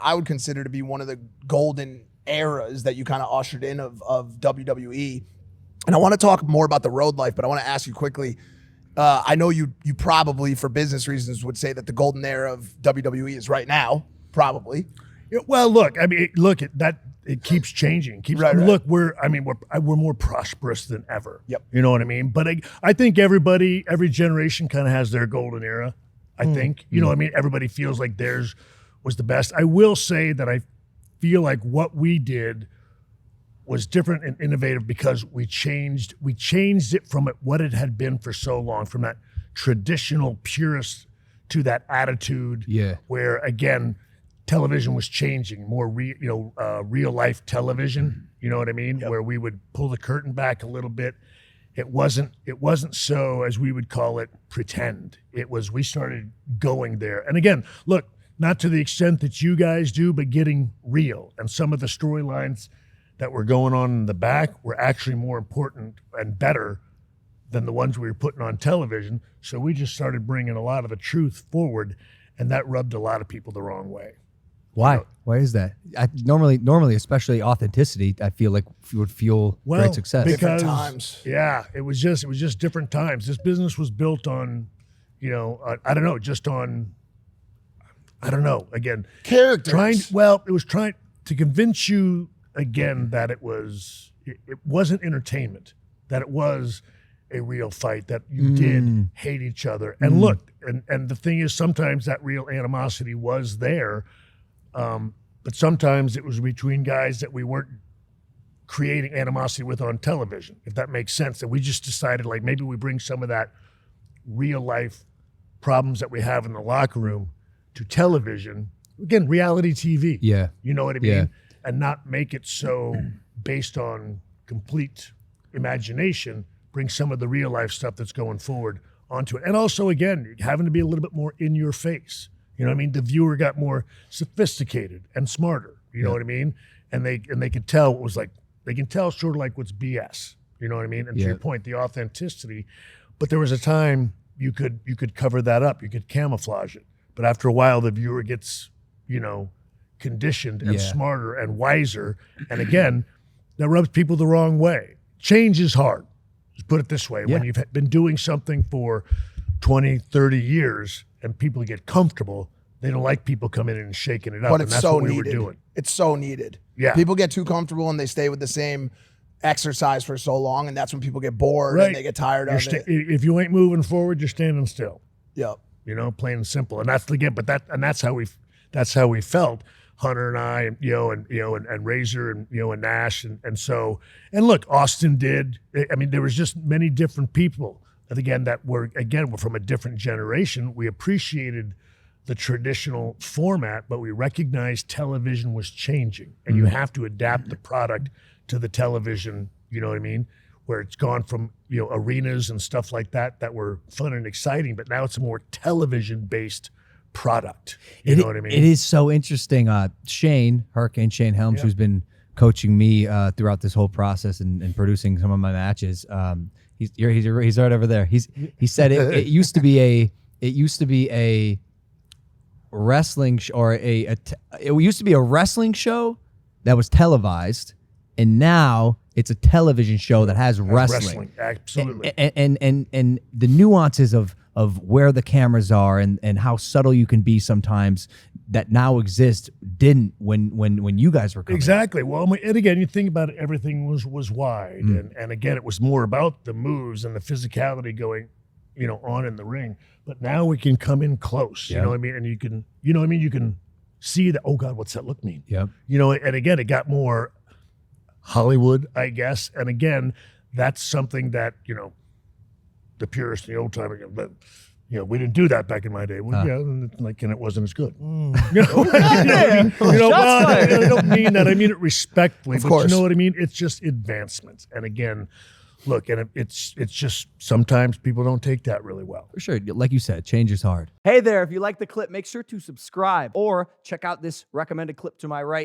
I would consider to be one of the golden eras that you kind of ushered in of WWE. And I want to talk more about the road life, but I want to ask you quickly. I know you probably, for business reasons, would say that the golden era of WWE is right now, probably. Yeah, well, look, I mean, it keeps changing. Right. Look, we're more prosperous than ever. Yep. You know what I mean? But I think every generation kind of has their golden era. I think, you know what I mean? Everybody feels like theirs was the best. I will say that I feel like what we did was different and innovative because we changed it from what it had been for so long, from that traditional purist to that attitude where, again, television was changing, more real life television, you know what I mean? Yep. Where we would pull the curtain back a little bit. It wasn't so, as we would call it, pretend. It was, we started going there. And again, look, not to the extent that you guys do, but getting real. And some of the storylines that were going on in the back were actually more important and better than the ones we were putting on television. So we just started bringing a lot of the truth forward, and that rubbed a lot of people the wrong way. Why? You know? Why is that? Normally, especially authenticity, I feel like would fuel great success. Because, different times. Yeah, it was just different times. This business was built on, again, characters. It was trying to convince you again that it wasn't entertainment, that it was a real fight, that you did hate each other. And look, and the thing is, sometimes that real animosity was there. But sometimes it was between guys that we weren't creating animosity with on television, if that makes sense. And we just decided, like, maybe we bring some of that real life problems that we have in the locker room to television. Again, reality TV. Yeah. You know what I mean? Yeah. And not make it so based on complete imagination, bring some of the real life stuff that's going forward onto it. And also, again, having to be a little bit more in your face. You know what I mean? The viewer got more sophisticated and smarter. You know what I mean? And they could tell what was like, they can tell sort of like what's BS. You know what I mean? And to your point, the authenticity. But there was a time you could cover that up. You could camouflage it. But after a while, the viewer gets, conditioned and smarter and wiser. And again, that rubs people the wrong way. Change is hard. Just put it this way. When you've been doing something for 20, 30 years and people get comfortable, they don't like people coming in and shaking it up. But and it's that's so what we needed. were doing. It's so needed. Yeah. People get too comfortable and they stay with the same exercise for so long, and that's when people get bored and they get tired of it. If you ain't moving forward, you're standing still. Yep. Plain and simple. And that's how we felt. Hunter and I, and Razor and Nash and so, and look, Austin did. I mean, there was just many different people that again were from a different generation. We appreciated the traditional format, but we recognized television was changing, and you have to adapt the product to the television. You know what I mean? Where it's gone from arenas and stuff like that were fun and exciting, but now it's a more television-based product. You know what I mean? It is so interesting. Hurricane Shane Helms, who's been coaching me throughout this whole process and producing some of my matches. He's right over there. He said it used to be a wrestling it used to be a wrestling show that was televised, and now it's a television show that has wrestling. Absolutely. And the nuances of where the cameras are and how subtle you can be sometimes that now exist didn't when you guys were coming. Exactly. Well, and again, you think about it, everything was wide, and again, it was more about the moves and the physicality going, on in the ring. But now we can come in close. You know what I mean? And you can, you can see that. Oh God, what's that look mean? Yeah. And again, it got more Hollywood, I guess. And again, that's something that the purists, the old timer, but we didn't do that back in my day. Well, and it wasn't as good. I don't mean that. I mean it respectfully. Of course. You know what I mean? It's just advancements. And again, look, and it's just sometimes people don't take that really well. For sure. Like you said, change is hard. Hey there, if you like the clip, make sure to subscribe or check out this recommended clip to my right.